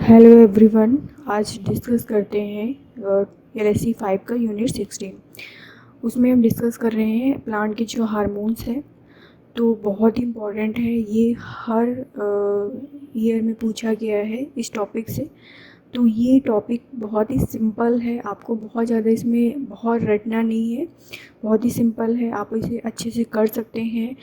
Hello everyone. आज discuss करते हैं LSE 5 का यूनिट 16। उसमें हम डिस्कस कर रहे हैं प्लांट के जो हार्मोन्स हैं। तो बहुत ही इम्पॉर्टेंट है, ये हर ईयर में पूछा गया है इस टॉपिक से। तो ये टॉपिक बहुत ही सिंपल है, आपको बहुत ज़्यादा इसमें बहुत रटना नहीं है, बहुत ही सिंपल है, आप इसे अच्छे से कर सकते हैं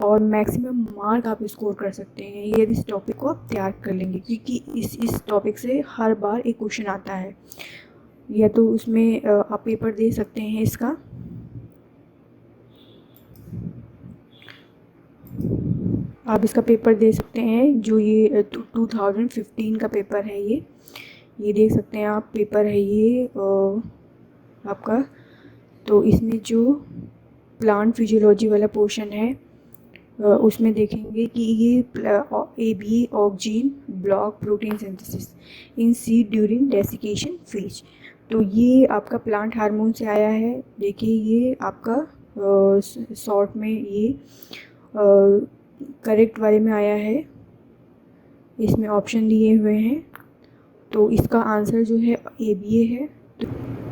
और मैक्सिमम मार्क आप स्कोर कर सकते हैं यदि इस टॉपिक को आप तैयार कर लेंगे, क्योंकि इस टॉपिक से हर बार एक क्वेश्चन आता है। या तो उसमें आप पेपर दे सकते हैं इसका, आप इसका पेपर दे सकते हैं जो ये 2015 का पेपर है। ये देख सकते हैं आप, पेपर है ये आपका। तो इसमें जो प्लांट फिजियोलॉजी वाला पोर्शन है उसमें देखेंगे कि ये AB auxin block protein synthesis in seed during desiccation phase. तो ये आपका प्लांट हार्मोन से आया है। देखिए ये आपका शॉर्ट में ये करेक्ट वाले में आया है, इसमें ऑप्शन दिए हुए हैं। तो इसका आंसर जो है ABA है।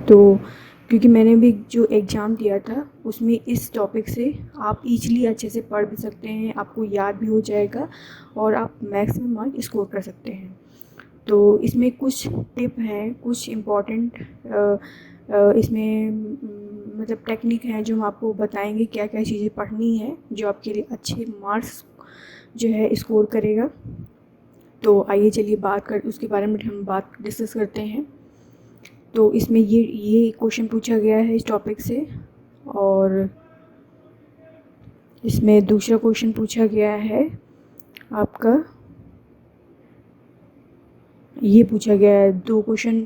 तो क्योंकि मैंने भी जो एग्ज़ाम दिया था उसमें इस टॉपिक से आप ईज़िली अच्छे से पढ़ भी सकते हैं, आपको याद भी हो जाएगा और आप मैक्सिमम मार्क स्कोर कर सकते हैं। तो इसमें कुछ टिप हैं, कुछ इम्पॉर्टेंट इसमें मतलब टेक्निक हैं जो हम आपको बताएंगे क्या क्या चीज़ें पढ़नी है जो आपके लिए अच्छे मार्क्स जो है स्कोर करेगा। तो आइए चलिए उसके बारे में हम बात डिस्कस करते हैं। तो इसमें ये क्वेश्चन पूछा गया है इस टॉपिक से, और इसमें दूसरा क्वेश्चन पूछा गया है आपका, ये पूछा गया है दो क्वेश्चन।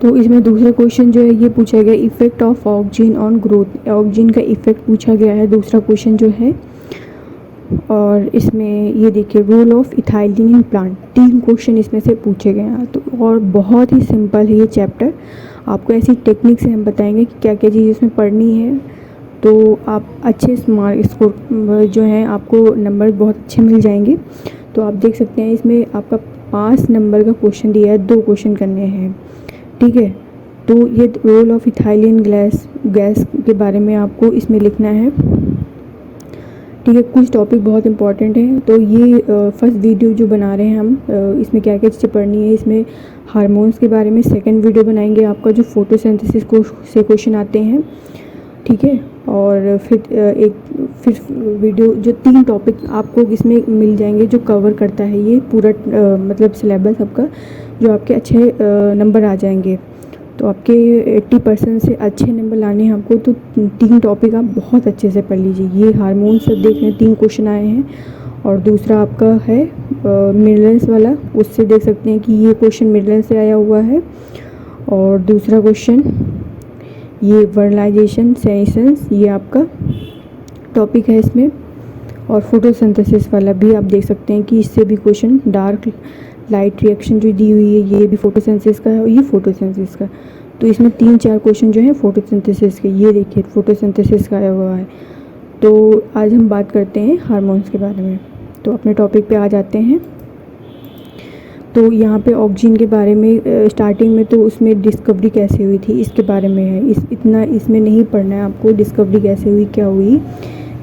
तो इसमें दूसरा क्वेश्चन जो है ये पूछा गया effect of oxygen on growth, oxygen का इफ़ेक्ट पूछा गया है दूसरा क्वेश्चन जो है। और इसमें ये देखिए role of ethylene in plant, 3 question इसमें से पूछे गए हैं। तो और बहुत ही सिंपल है ये चैप्टर, आपको ऐसी टेक्निक से हम बताएंगे कि क्या क्या चीज़ इसमें पढ़नी है। तो आप अच्छे मार्क स्कोर जो हैं आपको नंबर बहुत अच्छे मिल जाएंगे। तो आप देख सकते हैं इसमें आपका 5 नंबर का क्वेश्चन दिया है, 2 क्वेश्चन करने हैं, ठीक है। तो ये रोल ऑफ इथाइलिन गैस के बारे में आपको इसमें लिखना है, ठीक है। कुछ टॉपिक बहुत इंपॉर्टेंट हैं। तो ये फर्स्ट वीडियो जो बना रहे हैं हम, इसमें क्या क्या चीज़ें पढ़नी है, इसमें हार्मोन्स के बारे में सेकंड वीडियो बनाएंगे आपका जो फोटोसिंथेसिस को से क्वेश्चन आते हैं, ठीक है। और फिर वीडियो जो 3 टॉपिक आपको इसमें मिल जाएंगे जो कवर करता है ये पूरा मतलब सिलेबस आपका, जो आपके अच्छे नंबर आ जाएंगे। तो आपके 80% से अच्छे नंबर लाने हैं आपको, तो 3 टॉपिक आप बहुत अच्छे से पढ़ लीजिए। ये हार्मोन से देख लें 3 क्वेश्चन आए हैं, और दूसरा आपका है मिनरल्स वाला, उससे देख सकते हैं कि ये क्वेश्चन मिनरल्स से आया हुआ है। और दूसरा क्वेश्चन ये वर्नलाइजेशन सेनेसेंस, ये आपका टॉपिक है इसमें। और फोटोसिंथेसिस वाला भी आप देख सकते हैं कि इससे भी क्वेश्चन, डार्क लाइट रिएक्शन जो दी हुई है ये भी फोटोसिंथेसिस का है और ये फोटोसिंथेसिस का। तो इसमें 3-4 क्वेश्चन जो है फोटोसिंथेसिस के, ये देखिए फोटोसिंथेसिस का आया हुआ है। तो आज हम बात करते हैं हार्मोन्स के बारे में। तो अपने टॉपिक पे आ जाते हैं। तो यहाँ पे ऑक्सीजन के बारे में स्टार्टिंग में तो उसमें डिस्कवरी कैसे हुई थी इसके बारे में है, इतना इसमें नहीं पढ़ना है आपको, डिस्कवरी कैसे हुई क्या हुई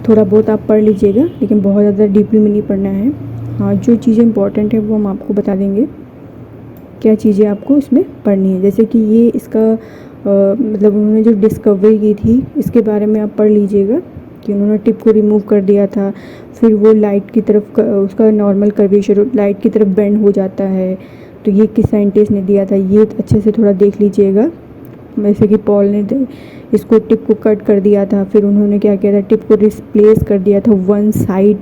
थोड़ा बहुत आप पढ़ लीजिएगा, लेकिन बहुत ज़्यादा डीपली में नहीं पढ़ना है। हाँ, जो चीज़ें इंपॉर्टेंट है वो हम आपको बता देंगे क्या चीज़ें आपको इसमें पढ़नी है। जैसे कि ये इसका मतलब उन्होंने जो डिस्कवरी की थी इसके बारे में आप पढ़ लीजिएगा कि उन्होंने टिप को रिमूव कर दिया था, फिर वो लाइट की तरफ उसका नॉर्मल कर्वेचर लाइट की तरफ बेंड हो जाता है। तो ये किस साइंटिस्ट ने दिया था ये अच्छे से थोड़ा देख लीजिएगा। जैसे कि पॉल ने इसको टिप को कट कर दिया था, फिर उन्होंने क्या किया था, टिप को रिप्लेस कर दिया था वन साइड,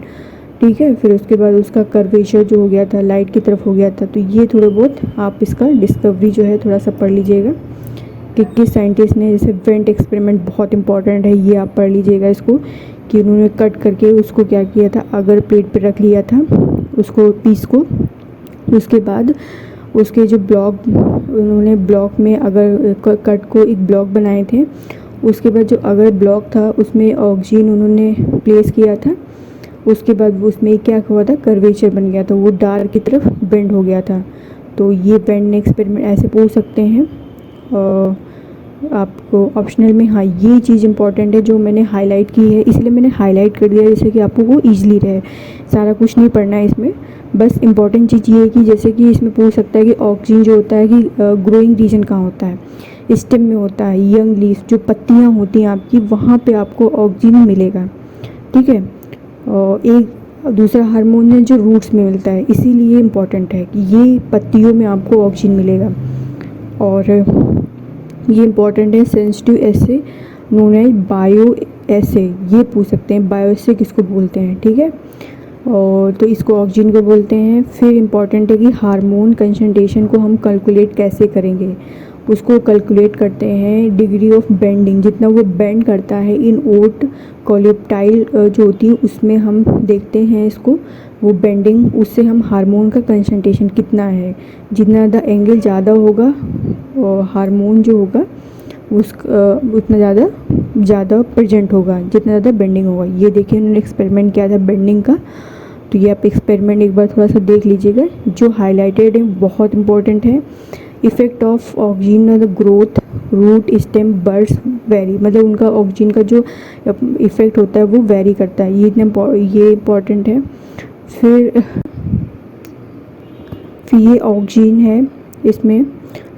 ठीक है। फिर उसके बाद उसका कर्वेचर जो हो गया था लाइट की तरफ हो गया था। तो ये थोड़ा बहुत आप इसका डिस्कवरी जो है थोड़ा सा पढ़ लीजिएगा कि किस साइंटिस्ट ने, जैसे वेंट एक्सपेरिमेंट बहुत इंपॉर्टेंट है, ये आप पढ़ लीजिएगा इसको कि उन्होंने कट करके उसको क्या किया था, अगर प्लेट पे रख लिया था उसको पीस को। उसके बाद उसके जो ब्लॉक, उन्होंने ब्लॉक में अगर कट को एक ब्लॉक बनाए थे, उसके बाद जो अगर ब्लॉक था उसमें ऑक्सीजन उन्होंने प्लेस किया था, उसके बाद वो उसमें क्या हुआ था, कर्वेचर बन गया था, वो डार्क की तरफ बेंड हो गया था। तो ये बेंड एक्सपेरिमेंट ऐसे पूछ सकते हैं आपको ऑप्शनल में। हाँ, ये चीज़ इंपॉर्टेंट है जो मैंने हाईलाइट की है, इसलिए मैंने हाईलाइट कर दिया जैसे कि आपको वो ईजिली रहे। सारा कुछ नहीं पढ़ना है इसमें, बस इंपॉर्टेंट चीज़ ये है कि जैसे कि इसमें पूछ सकता है कि ऑक्सीजन जो होता है कि ग्रोइंग रीजन कहाँ होता है, स्टेम में होता है, यंग लीफ जो पत्तियाँ होती हैं आपकी, वहाँ पे आपको ऑक्सीजन मिलेगा, ठीक है। और एक दूसरा हार्मोन है जो रूट्स में मिलता है, इसीलिए इम्पॉर्टेंट है कि ये पत्तियों में आपको ऑक्सीजन मिलेगा। और ये इम्पॉर्टेंट है, सेंसिटिव एसे नोन एज बायो एसे, ये पूछ सकते हैं बायो एसे किसको बोलते हैं, ठीक है। और तो इसको ऑक्सीजन को बोलते हैं। फिर इम्पॉर्टेंट है कि हार्मोन कंसंट्रेशन को हम कैलकुलेट कैसे करेंगे, उसको कैलकुलेट करते हैं डिग्री ऑफ बेंडिंग, जितना वो बेंड करता है इन ओट कोलेप्टाइल जो होती है उसमें हम देखते हैं इसको, वो बेंडिंग, उससे हम हार्मोन का कंसंट्रेशन कितना है, जितना ज़्यादा एंगल ज़्यादा होगा और हार्मोन जो होगा उतना ज़्यादा प्रेजेंट होगा, जितना ज़्यादा बेंडिंग होगा। ये देखिए उन्होंने एक्सपेरिमेंट किया था बेंडिंग का, तो ये आप एक्सपेरिमेंट एक बार थोड़ा सा देख लीजिएगा। जो हाईलाइटेड है बहुत इंपॉर्टेंट है। Effect of oxygen the growth root stem buds vary, मतलब उनका ऑक्सीजन का जो इफ़ेक्ट होता है वो वेरी करता है, ये इम्पॉर्टेंट है। फिर ये ऑक्सीजन है इसमें,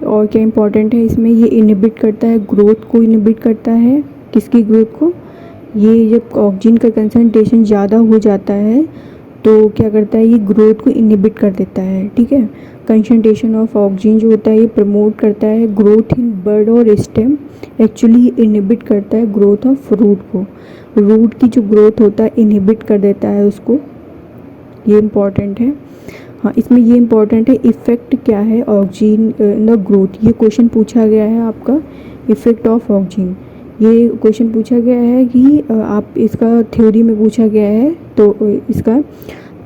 और क्या इम्पोर्टेंट है इसमें, ये इनहिबिट करता है ग्रोथ को, इनहिबिट करता है किसकी ग्रोथ को, ये जब ऑक्सीजन का कंसंट्रेशन ज़्यादा हो जाता है तो क्या करता है, ये ग्रोथ को इनहिबिट कर देता है, ठीक है। कंसंट्रेशन ऑफ ऑक्सीजन जो होता है ये प्रमोट करता है ग्रोथ इन बर्ड और स्टेम, एक्चुअली इनहिबिट करता है ग्रोथ ऑफ रूट को, रूट की जो ग्रोथ होता है इनहिबिट कर देता है उसको, ये इम्पॉर्टेंट है। हाँ, इसमें ये इम्पॉर्टेंट है इफ़ेक्ट क्या है ऑक्सीजन इन द ग्रोथ, ये क्वेश्चन पूछा गया है आपका, इफ़ेक्ट ऑफ ऑक्सीजन, ये क्वेश्चन पूछा गया है कि आप इसका थ्योरी में पूछा गया है, तो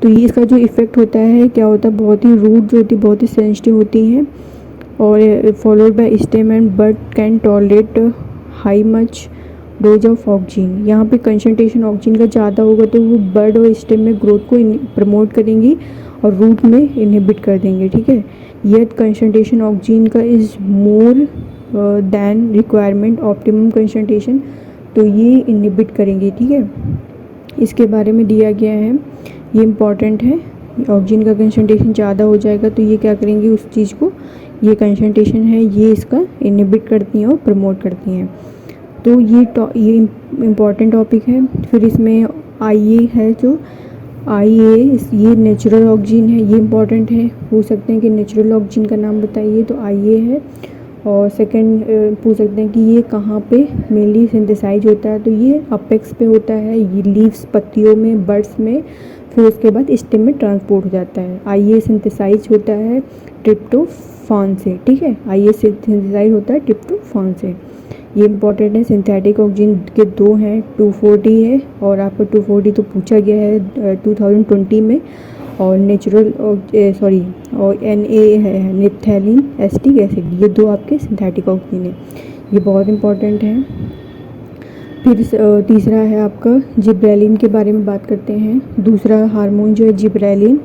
ये इसका जो इफ़ेक्ट होता है क्या होता है, बहुत ही रूट जो होती है बहुत ही सेंसिटिव होती हैं, और followed by stem and but can tolerate high much dose of oxygen. यहाँ पे कंसंट्रेशन ऑक्सीजन का ज़्यादा होगा तो वो बर्ड और स्टेम में ग्रोथ को प्रमोट करेंगी और रूट में इनहिबिट कर देंगे, ठीक है। यदि कंसंट्रेशन ऑक्सीजन का is more than requirement optimum concentration, तो ये इनहिबिट करेंगे, ठीक है। इसके बारे में दिया गया है, ये इम्पॉर्टेंट है। ऑक्सीजन का कंसंट्रेशन ज़्यादा हो जाएगा तो ये क्या करेंगे, उस चीज़ को, ये कंसंट्रेशन है ये इसका इनहिबिट करती हैं और प्रमोट करती हैं। तो ये इम्पॉर्टेंट टॉपिक है। फिर इसमें IA है, जो IA ये नेचुरल ऑक्सीजन है, ये इम्पॉर्टेंट है, पूछ सकते हैं कि नेचुरल ऑक्सीजन का नाम बताइए, तो IA है। और सेकंड पूछ सकते हैं कि ये कहाँ पे मेनली सिंथेसाइज होता है, तो ये अपेक्स पे होता है, ये लीव्स पत्तियों में, बर्ड्स में, फिर उसके बाद स्टेम में ट्रांसपोर्ट हो जाता है। IA सिंथेसाइज होता है ट्रिप्टोफान से, ठीक है, IA सिंथेसाइज होता है ट्रिप्टोफान से, ये इंपॉर्टेंट है। सिंथेटिक ऑक्सीजन के दो हैं, 240 है, और आपको 240 तो पूछा गया है 2020 में, और नेचुरल और NA है नेप्थेलिन एसिटिक एसिड, ये दो आपके सिंथेटिक ऑक्सीजन है, ये बहुत इंपॉर्टेंट है। फिर तीसरा है आपका जिब्रेलिन के बारे में बात करते हैं। दूसरा हार्मोन जो है जिब्रेलिन,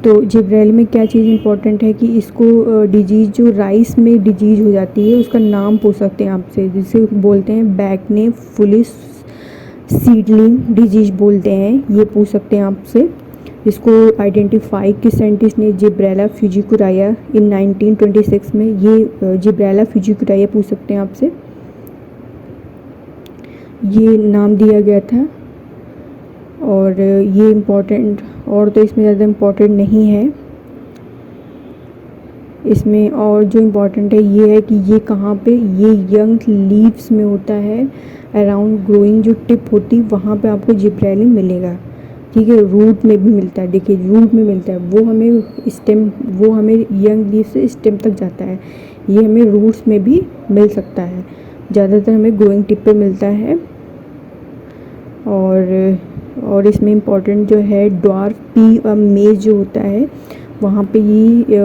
तो जिब्रेलिन में क्या चीज़ इंपॉर्टेंट है कि इसको डिजीज़ जो राइस में डिजीज़ हो जाती है उसका नाम पूछ सकते हैं आपसे, जिसे बोलते हैं बैकने फुलिस सीडलिंग डिजीज बोलते हैं, ये पूछ सकते हैं आपसे। इसको आइडेंटिफाई किस साइंटिस्ट ने, जिब्रेला फ्यूजिकुराया इन 1926 में, ये जिब्रेला फ्यूजिकुराया पूछ सकते हैं आपसे, ये नाम दिया गया था। और ये इम्पॉर्टेंट, और तो इसमें ज़्यादा इम्पॉर्टेंट नहीं है इसमें। और जो इम्पॉर्टेंट है ये है कि ये कहाँ पे, ये यंग लीव्स में होता है, अराउंड ग्रोइंग जो टिप होती है वहाँ पे आपको जिब्रेलिन मिलेगा, ठीक है। रूट में भी मिलता है, देखिए रूट में मिलता है, वो हमें यंग लीव से स्टेम तक जाता है, ये हमें रूट्स में भी मिल सकता है, ज़्यादातर हमें ग्रोइंग टिप पे मिलता है। और इसमें इम्पॉर्टेंट जो है ड्वार्फ पी मेज जो होता है वहाँ पे ये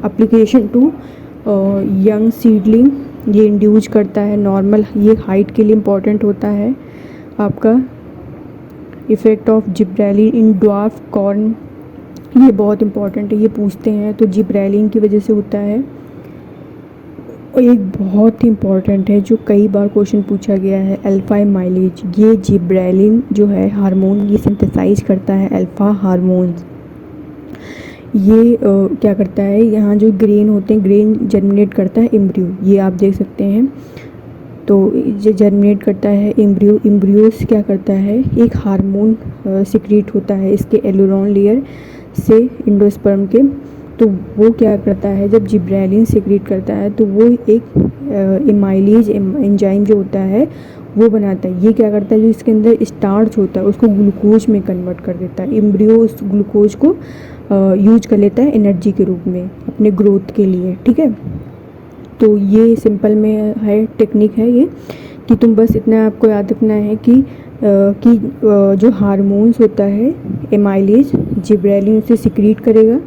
एप्लीकेशन टू यंग सीडलिंग ये इंड्यूस करता है नॉर्मल, ये हाइट के लिए इम्पॉर्टेंट होता है आपका। Effect of gibberellin in dwarf corn, ये बहुत इंपॉर्टेंट है, ये पूछते हैं। तो जिब्रेलिन की वजह से होता है। और एक बहुत ही इम्पॉर्टेंट है जो कई बार क्वेश्चन पूछा गया है, अल्फा एमाइलेज। ये जिब्रेलिन जो है हार्मोन, ये सिंथेसाइज करता है अल्फा हार्मोन्स। ये क्या करता है, यहाँ जो ग्रेन होते हैं, ग्रेन जर्मिनेट करता है एम्ब्रियो, ये आप देख सकते हैं। तो ये जर्मिनेट करता है एम्ब्रियो, एम्ब्रियोस क्या करता है, एक हार्मोन सिक्रीट होता है इसके एलुरोन लेयर से एंडोस्पर्म के। तो वो क्या करता है, जब जिब्रेलिन सिक्रीट करता है तो वो एक एमाइलेज एंजाइम जो होता है वो बनाता है। ये क्या करता है, जो इसके अंदर स्टार्च होता है उसको ग्लूकोज में कन्वर्ट कर देता है। एम्ब्रियो उस ग्लूकोज को यूज कर लेता है एनर्जी के रूप में अपने ग्रोथ के लिए, ठीक है। तो ये सिंपल में है, टेक्निक है ये, कि तुम बस इतना आपको याद रखना है कि जो हार्मोन्स होता है एमाइलेज, जिब्रेलिन उसे सिक्रीट करेगा,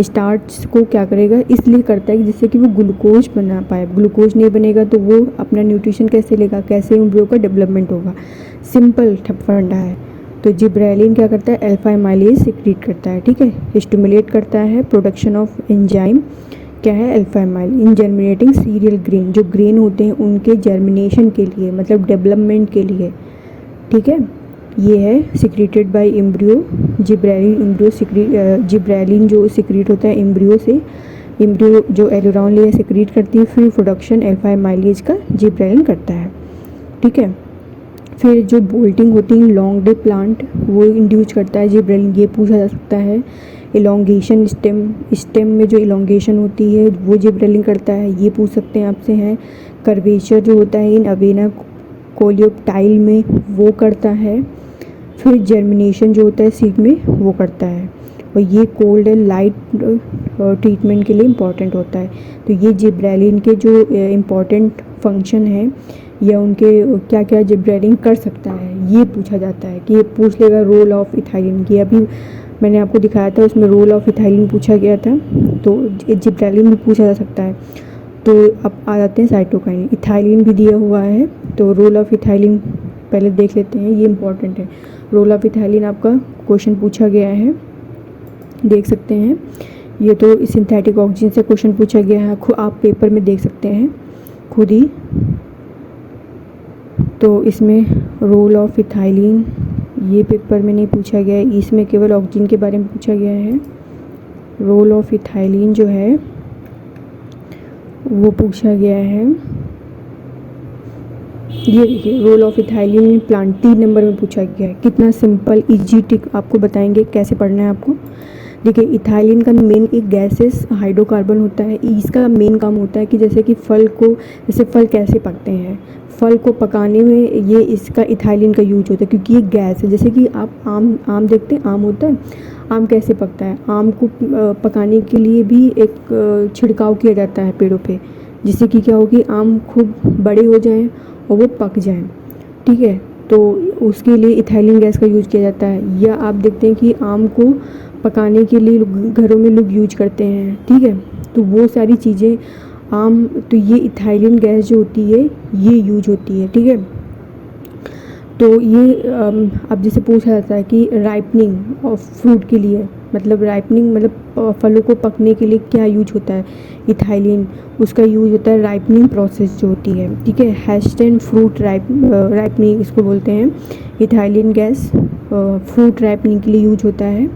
स्टार्च को क्या करेगा, इसलिए करता है कि जिससे कि वो ग्लूकोज बना पाए। ग्लूकोज नहीं बनेगा तो वो अपना न्यूट्रिशन कैसे लेगा, कैसे एम्ब्रियो का डेवलपमेंट होगा। सिंपल फंडा है। तो जिब्रेलिन क्या करता है, अल्फा एमाइलेज सिक्रीट करता है, ठीक है, स्टिमुलेट करता है प्रोडक्शन ऑफ एंजाइम, क्या है, अल्फा एमाइल इन जर्मिनेटिंग सीरियल ग्रेन, जो ग्रेन होते हैं उनके जर्मिनेशन के लिए, मतलब डेवलपमेंट के लिए, ठीक है। ये है secreted by embryo, gibberellin embryo gibberellin जो सिक्रीट होता है एम्ब्रियो से, एम्ब्रियो जो एलुरोन लेयर सिक्रीट करती है, फिर प्रोडक्शन अल्फा एमाइलेज का जिब्रेलिन करता है, ठीक है। फिर जो बोल्टिंग होती है लॉन्ग डे प्लांट, वो इंड्यूस करता है जिब्रेलिन, ये पूछा जा सकता है। इलोंगेशन स्टेम में जो इलोंगेशन होती है वो जिब्रेलिन करता है, ये पूछ सकते हैं आपसे हैं। कर्वेचर जो होता है इन अवेना कोलियोप्टाइल में वो करता है। फिर जर्मिनेशन जो होता है सीड में वो करता है। और ये कोल्ड एंड लाइट ट्रीटमेंट के लिए इम्पॉर्टेंट होता है। तो ये जिब्रेलिन के जो इम्पॉर्टेंट फंक्शन है या उनके क्या क्या जिब्रेलिन कर सकता है, ये पूछा जाता है। कि ये पूछ लेगा रोल ऑफ इथाइलिन की, अभी मैंने आपको दिखाया था उसमें रोल ऑफ इथाइलिन पूछा गया था, तो जिब्रेलिन भी पूछा जा सकता है। तो अब आ जाते हैं साइटोकाइन, इथाइलिन भी दिया हुआ है, तो रोल ऑफ इथाइलिन पहले देख लेते हैं, ये इंपॉर्टेंट है। रोल ऑफ इथाइलिन आपका क्वेश्चन पूछा गया है, देख सकते हैं। ये तो सिंथेटिक ऑक्सीजन से क्वेश्चन पूछा गया है, आप पेपर में देख सकते हैं खुद ही। तो इसमें रोल ऑफ इथाइलिन ये पेपर में नहीं पूछा गया है, इसमें केवल ऑक्सीजन के बारे में पूछा गया है। रोल ऑफ इथाइलिन जो है वो पूछा गया है, ये देखिए रोल ऑफ इथाइलिन प्लांट 3 नंबर में पूछा गया है। कितना सिंपल इजी टिक आपको बताएंगे कैसे पढ़ना है आपको। देखिए इथाइलिन का मेन एक गैसेस हाइड्रोकार्बन होता है, इसका मेन काम होता है कि जैसे कि फल को, जैसे फल कैसे पकते हैं, फल को पकाने में ये इसका इथाइलिन का यूज होता है, क्योंकि ये गैस है। जैसे कि आप आम देखते हैं, आम होता है, आम कैसे पकता है, आम को पकाने के लिए भी एक छिड़काव किया जाता है पेड़ों पे, जिससे कि क्या हो कि आम खूब बड़े हो जाएं और वो पक जाएं, ठीक है। तो उसके लिए इथाइलिन गैस का यूज किया जाता है। या आप देखते हैं कि आम को पकाने के लिए घरों में लोग यूज करते हैं, ठीक है। तो वो सारी चीज़ें आम, तो ये इथाइलिन गैस जो होती है ये यूज होती है, ठीक है। तो ये अब जैसे पूछा जाता है कि राइपनिंग ऑफ फ्रूट के लिए, मतलब राइपनिंग मतलब फलों को पकने के लिए क्या यूज होता है, इथाइलिन, उसका यूज होता है राइपनिंग प्रोसेस जो होती है, ठीक है। हैस्ट एंड फ्रूट राइपनिंग इसको बोलते हैं। इथाइलिन गैस फ्रूट राइपनिंग के लिए यूज होता है,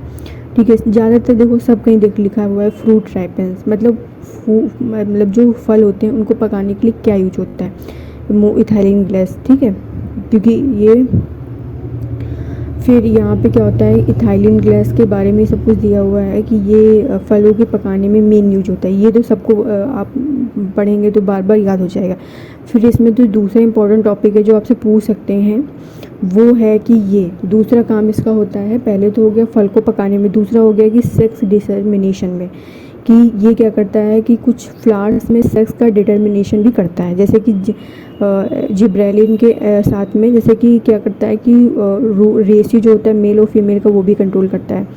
ठीक है। ज़्यादातर देखो सब कहीं देख लिखा हुआ है फ्रूट राइपेंस, मतलब जो फल होते हैं उनको पकाने के लिए क्या यूज होता है, इथाइलिन गैस, ठीक है। क्योंकि ये फिर यहाँ पे क्या होता है, इथाइलिन गैस के बारे में सब कुछ दिया हुआ है कि ये फलों के पकाने में मेन यूज होता है। ये तो सबको आप पढ़ेंगे तो बार बार याद हो जाएगा। फिर इसमें तो दूसरा इंपॉर्टेंट टॉपिक है जो आपसे पूछ सकते हैं, वो है कि ये दूसरा काम इसका होता है, पहले तो हो गया फल को पकाने में, दूसरा हो गया कि सेक्स डिटर्मिनेशन में, कि ये क्या करता है कि कुछ फ्लावर्स में सेक्स का डिटर्मिनेशन भी करता है। जैसे कि जिब्रेलिन के साथ में जैसे कि क्या करता है कि रेशियो जो होता है मेल और फीमेल का वो भी कंट्रोल करता है।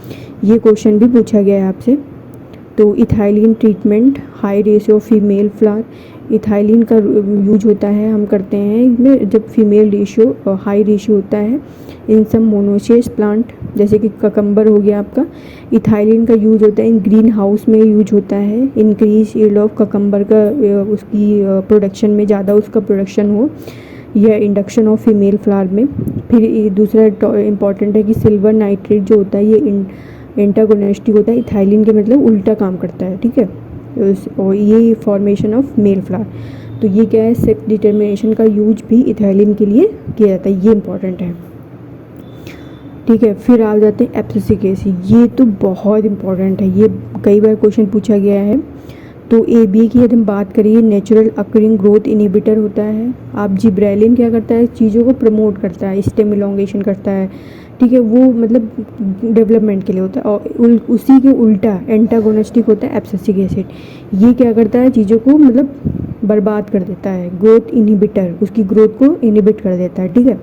ये क्वेश्चन भी पूछा गया है आपसे। तो ethylene treatment, high ratio female flower, ethylene का यूज होता है, हम करते हैं इसमें जब फीमेल रेशियो हाई रेशियो होता है इन सब मोनोसियस प्लांट, जैसे कि ककम्बर हो गया आपका। इथाइलिन का यूज होता है इन ग्रीन हाउस में यूज होता है, इंक्रीज यील्ड ऑफ ककम्बर का उसकी प्रोडक्शन में ज़्यादा उसका प्रोडक्शन हो, या इंडक्शन ऑफ फीमेल फ्लावर में। फिर दूसरा इम्पॉर्टेंट है कि सिल्वर नाइट्रेट जो होता है ये एंटागोनिस्टिक होता है, इथाइलिन के मतलब उल्टा काम करता है, ठीक है। और ये फॉर्मेशन ऑफ मेल फ्लावर, तो ये क्या है, सेक्स डिटर्मिनेशन का यूज भी इथाइलिन के लिए किया जाता है, ये इंपॉर्टेंट है, ठीक है। फिर आ जाते हैं एब्सिसिक एसिड, ये तो बहुत इंपॉर्टेंट है, ये कई बार क्वेश्चन पूछा गया है। तो AB की यदि हम बात करिए, नेचुरल अकरिंग ग्रोथ इनहिबिटर होता है। आप जिब्रेलिन क्या करता है, चीज़ों को प्रमोट करता है, स्टेम इलोंगेशन करता है, ठीक है, वो मतलब डेवलपमेंट के लिए होता है। और उसी के उल्टा एंटागोनिस्टिक होता है एब्सिसिक एसिड, ये क्या करता है, चीज़ों को मतलब बर्बाद कर देता है, ग्रोथ इनहिबिटर, उसकी ग्रोथ को इनहिबिट कर देता है, ठीक है,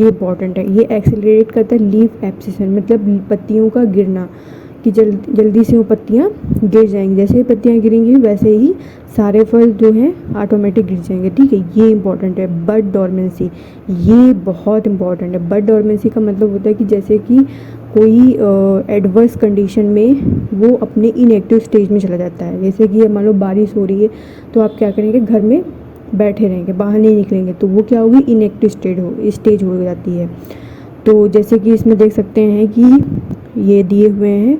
ये इंपॉर्टेंट है। ये एक्सेलरेट करता है लीफ एब्सिशन, मतलब पत्तियों का गिरना, कि जल्दी से वो पत्तियाँ गिर जाएंगी, जैसे पत्तियाँ गिरेंगी वैसे ही सारे फल जो हैं ऑटोमेटिक गिर जाएंगे, ठीक है, ये इंपॉर्टेंट है। बड डोरमेंसी, ये बहुत इंपॉर्टेंट है। बड डोरमेंसी का मतलब होता है कि जैसे कि कोई एडवर्स कंडीशन में वो अपने इनएक्टिव स्टेज में चला जाता है, जैसे कि मान लो बारिश हो रही है तो आप क्या करेंगे, घर में बैठे रहेंगे, बाहर नहीं निकलेंगे, तो वो क्या होगी, इनएक्टिव स्टेज हो जाती है। तो जैसे कि इसमें देख सकते हैं कि ये दिए हुए हैं,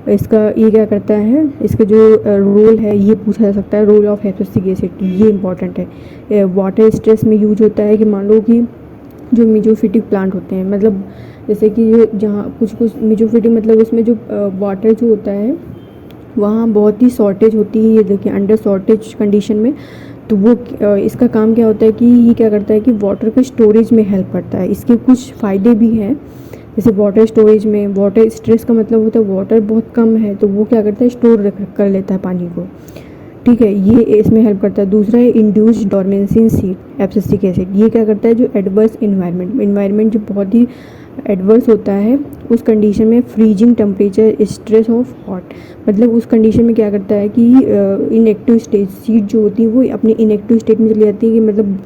इसका ये क्या करता है, इसका जो रोल है ये पूछा जा सकता है, रोल ऑफ एब्सिसिक एसिड, ये इंपॉर्टेंट है। वाटर स्ट्रेस में यूज होता है कि मान लो कि जो मिजोफिटिक प्लांट होते हैं, मतलब जैसे कि जहाँ कुछ मिजोफिटिक मतलब उसमें जो वाटर जो होता है वहाँ बहुत ही शॉर्टेज होती है, ये देखिए अंडर शॉर्टेज कंडीशन में, तो वो इसका काम क्या होता है कि ये क्या करता है कि वाटर के स्टोरेज में हेल्प करता है। इसके कुछ फ़ायदे भी हैं, जैसे वाटर स्टोरेज में, वाटर स्ट्रेस का मतलब होता है वाटर बहुत कम है तो वो क्या करता है, स्टोर कर लेता है पानी को, ठीक है, ये इसमें हेल्प करता है। दूसरा है इंड्यूस्ड डोरमेंसी इन सीड एब्सिसिक एसिड, ये क्या करता है, जो एडवर्स इन्वायरमेंट जो बहुत ही एडवर्स होता है उस कंडीशन में, freezing temperature, stress of hot, मतलब उस कंडीशन में क्या करता है कि इनएक्टिव स्टेज सीड जो होती है वो अपनी इनएक्टिव स्टेट में चली जाती है, कि मतलब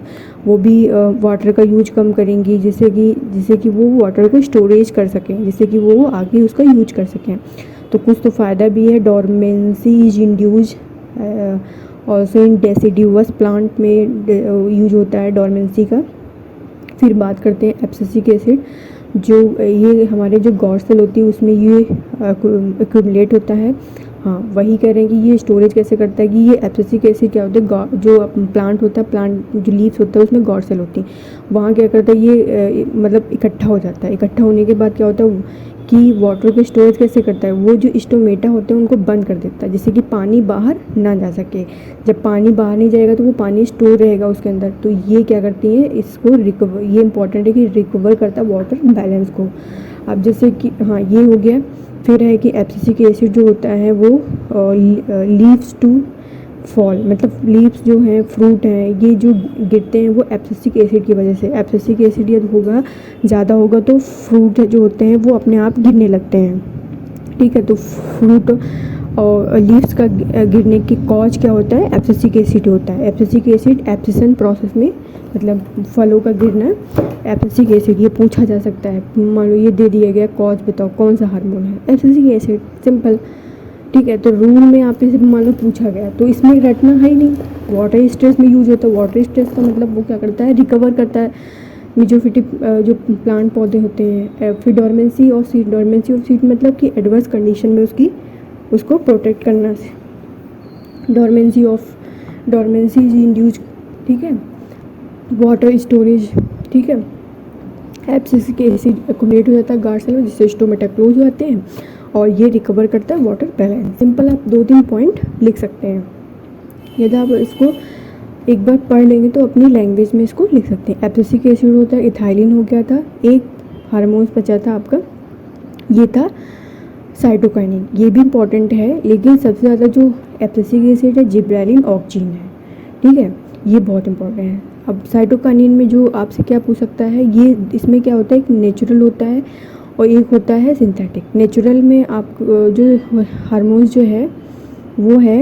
वो भी वाटर का यूज कम करेंगी, जिससे कि वो वाटर को स्टोरेज कर सकें, जिससे कि वो आगे उसका यूज कर सकें। तो कुछ तो फ़ायदा भी है। Dormancy is induce also in deciduous plant में यूज होता है डोरमेंसी का। फिर बात करते हैं एब्सिसिक एसिड, जो ये हमारे जो गॉड सेल होती है उसमें ये एक्यूमुलेट होता है। हाँ, वही कह रहे हैं कि ये स्टोरेज कैसे करता है, कि ये एब्सिसिक एसिड क्या होता है, जो प्लांट होता है, प्लांट जो लीव्स होता है उसमें गॉड सेल होती है, वहाँ क्या करता है ये मतलब इकट्ठा हो जाता है। इकट्ठा होने के बाद क्या होता है कि वाटर को स्टोरेज कैसे करता है, वो जो स्टोमेटा होते हैं उनको बंद कर देता है, जिससे कि पानी बाहर ना जा सके। जब पानी बाहर नहीं जाएगा तो वो पानी स्टोर रहेगा उसके अंदर, तो ये क्या करती है, इसको रिकवर, ये इंपॉर्टेंट है कि रिकवर करता है वाटर बैलेंस को। अब जैसे कि हाँ ये हो गया। फिर है कि एब्सिसिक एसिड जो होता है वो लीव्स टू फॉल, मतलब लीव्स जो हैं, फ्रूट हैं, ये जो गिरते हैं वो एब्सिसिक एसिड की वजह से। एब्सिसिक एसिड यदि होगा ज़्यादा होगा तो फ्रूट जो होते हैं वो अपने आप गिरने लगते हैं, ठीक है। तो फ्रूट और लीव्स का गिरने की कॉज क्या होता है, एब्सिसिक एसिड होता है। एब्सिसिक एसिड एब्सिशन प्रोसेस में, मतलब फलों का गिरना, एब्सिसिक एसिड, ये पूछा जा सकता है। मान लो ये दे दिया गया, कॉज बताओ कौन सा हार्मोन है, एब्सिसिक एसिड, सिंपल, ठीक है। तो रूल में आपसे मान लो पूछा गया तो इसमें रटना है ही नहीं। वाटर स्ट्रेस में यूज होता है, वाटर स्ट्रेस का मतलब वो क्या करता है, रिकवर करता है मिजोफिटिक जो प्लांट पौधे होते हैं। फिर dormancy of seed, dormancy of seed मतलब कि एडवर्स कंडीशन में उसको प्रोटेक्ट करना से। डोरमेंसी इज इंड्यूस, ठीक है। वाटर स्टोरेज, ठीक है। एब्सिसिक एसिड एक्यूमुलेट हो जाता है गार्ड सेल में, जिससे स्टोमेटा क्लोज हो जाते हैं और ये रिकवर करता है वाटर बैलेंस। सिंपल, आप 2-3 पॉइंट लिख सकते हैं। यदि आप इसको एक बार पढ़ लेंगे तो अपनी लैंग्वेज में इसको लिख सकते हैं। एब्सिसिक एसिड होता है, इथाइलिन हो गया था, एक हार्मोन्स बचा था आपका, ये था साइटोकाइनिन, ये भी इंपॉर्टेंट है। लेकिन सबसे ज़्यादा जो एब्सिसिक एसिड है जिब्रेलिन ऑक्जीन है, ठीक है, ये बहुत इंपॉर्टेंट है। अब साइटोकाइनिन में जो आपसे क्या पूछ सकता है, ये इसमें क्या होता है, एक नेचुरल होता है और एक होता है सिंथेटिक। नेचुरल में आप जो हार्मोन्स जो है वो है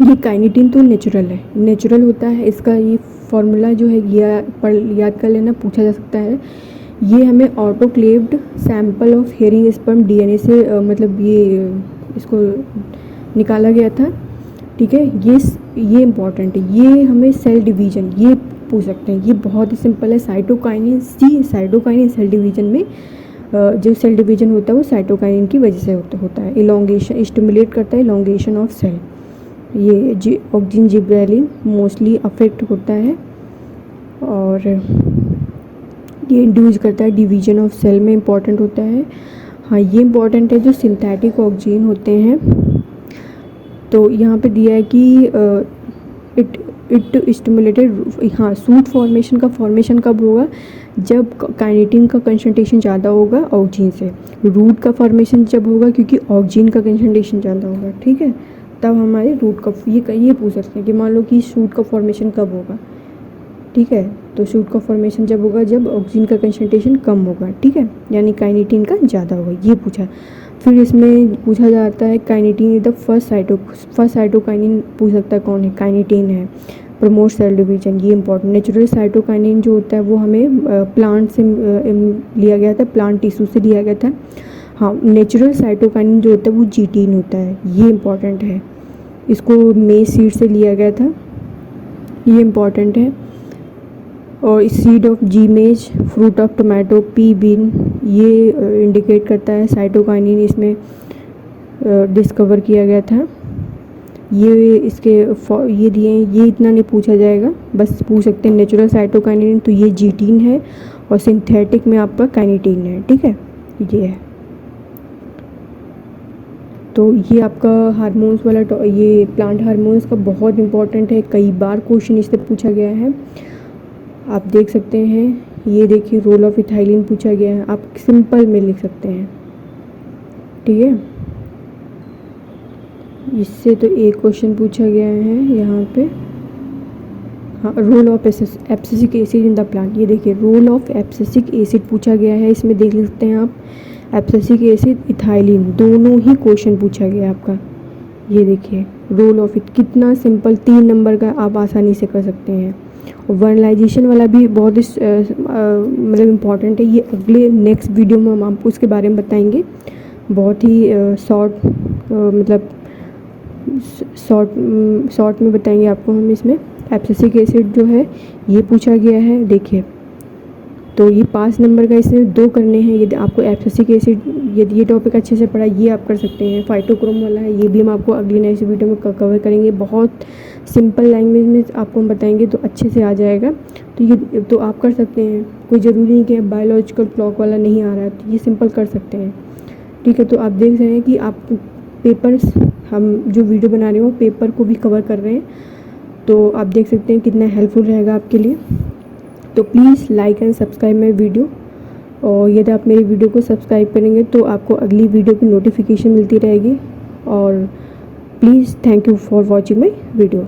ये काइनेटिन तो नेचुरल होता है। इसका ये फॉर्मूला जो है याद कर लेना, पूछा जा सकता है। ये हमें autoclaved sample of herring sperm DNA से मतलब ये इसको निकाला गया था, ठीक है। ये इम्पॉर्टेंट है। ये हमें सेल डिवीजन ये पूछ सकते हैं, ये बहुत ही सिंपल है। साइटोकाइनिन सेल डिवीजन में जो सेल डिवीजन होता है वो साइटोकाइनिन की वजह से होता है। इलोंगेशन स्टिमुलेट करता है इलोंगेशन ऑफ सेल। ये ऑक्सिन जिब्रेलिन मोस्टली अफेक्ट होता है और ये इंड्यूस करता है डिवीजन ऑफ सेल में, इम्पॉर्टेंट होता है। हाँ, ये इम्पॉर्टेंट है। जो सिंथेटिक ऑक्सिन होते हैं तो यहाँ पे दिया है कि इट स्टिमुलेटेड, हाँ, सूट फॉर्मेशन कब होगा, जब काइनेटिन का कंसंट्रेशन ज़्यादा होगा ऑक्सिन से। रूट का फॉर्मेशन जब होगा क्योंकि ऑक्सिन का कंसंट्रेशन ज़्यादा होगा, ठीक है, तब हमारे रूट का ये पूछ सकते हैं कि मान लो कि शूट का फॉर्मेशन कब होगा, ठीक है। तो शूट का फॉर्मेशन जब होगा जब ऑक्सिन का कंसंट्रेशन कम होगा, ठीक है, यानी काइनेटिन का ज़्यादा होगा, ये पूछा। फिर इसमें पूछा जाता है काइनेटिन द फर्स्ट साइटोकाइनिन पूछ सकता है कौन है, काइनेटिन है। प्रमोट सेल डिवीजन, ये इंपॉर्टेंट। नेचुरल साइटोकाइनिन जो होता है वो हमें प्लांट से लिया गया था, प्लांट टिश्यू से लिया गया था। हाँ, नेचुरल साइटोकाइनिन जो होता है वो जीटीन होता है, ये इंपॉर्टेंट है। इसको मेज सीड से लिया गया था, ये इंपॉर्टेंट है। और seed of Zea mays, fruit of tomato, pea bean, ये इंडिकेट करता है साइटोकाइनिन इसमें डिस्कवर किया गया था। ये इसके ये दिए हैं, ये इतना नहीं पूछा जाएगा, बस पूछ सकते हैं नेचुरल साइटोकाइनिन तो ये जीटीन है और सिंथेटिक में आपका काइनेटिन है, ठीक है, ये है। तो ये आपका हार्मोन्स वाला ये प्लांट हार्मोन्स का बहुत इंपॉर्टेंट है, कई बार क्वेश्चन इससे पूछा गया है, आप देख सकते हैं। ये देखिए रोल ऑफ इथाइलिन पूछा गया है, आप सिंपल में लिख सकते हैं, ठीक है। इससे तो एक क्वेश्चन पूछा गया है यहाँ पे, हाँ, role of abscisic acid in the plant, ये देखिए रोल ऑफ एब्सिसिक एसिड पूछा गया है, इसमें देख सकते हैं आप। एब्सिसिक एसिड, इथाइलिन, दोनों ही क्वेश्चन पूछा गया है आपका। ये देखिए रोल ऑफ इट, कितना सिंपल, 3 नंबर का आप आसानी से कर सकते हैं। और वर्नलाइजेशन वाला भी बहुत ही मतलब इम्पॉर्टेंट है, ये अगले नेक्स्ट वीडियो में हम आपको उसके बारे में बताएंगे। बहुत ही शॉर्ट में बताएंगे आपको हम। इसमें एब्सिसिक एसिड जो है ये पूछा गया है, देखिए। तो ये 5 नंबर का, इसमें 2 करने हैं। यदि आपको एब्सिसिक एसिड, यदि ये टॉपिक अच्छे से पढ़ा, ये आप कर सकते हैं। फाइटोक्रोम वाला है, ये भी हम आपको अगली नेक्स्ट वीडियो में कवर करेंगे। बहुत सिंपल लैंग्वेज में आपको हम बताएंगे तो अच्छे से आ जाएगा। तो ये तो आप कर सकते हैं, कोई ज़रूरी नहीं कि बायोलॉजिकल क्लॉक वाला नहीं आ रहा है, तो ये सिंपल कर सकते हैं, ठीक है। तो आप देख रहे हैं कि आप पेपर्स, हम जो वीडियो बना रहे हो पेपर को भी कवर कर रहे हैं, तो आप देख सकते हैं कितना हेल्पफुल रहेगा आपके लिए। तो please like and subscribe my video, और यदि आप मेरी वीडियो को सब्सक्राइब करेंगे तो आपको अगली वीडियो की नोटिफिकेशन मिलती रहेगी। और please thank you for watching my video.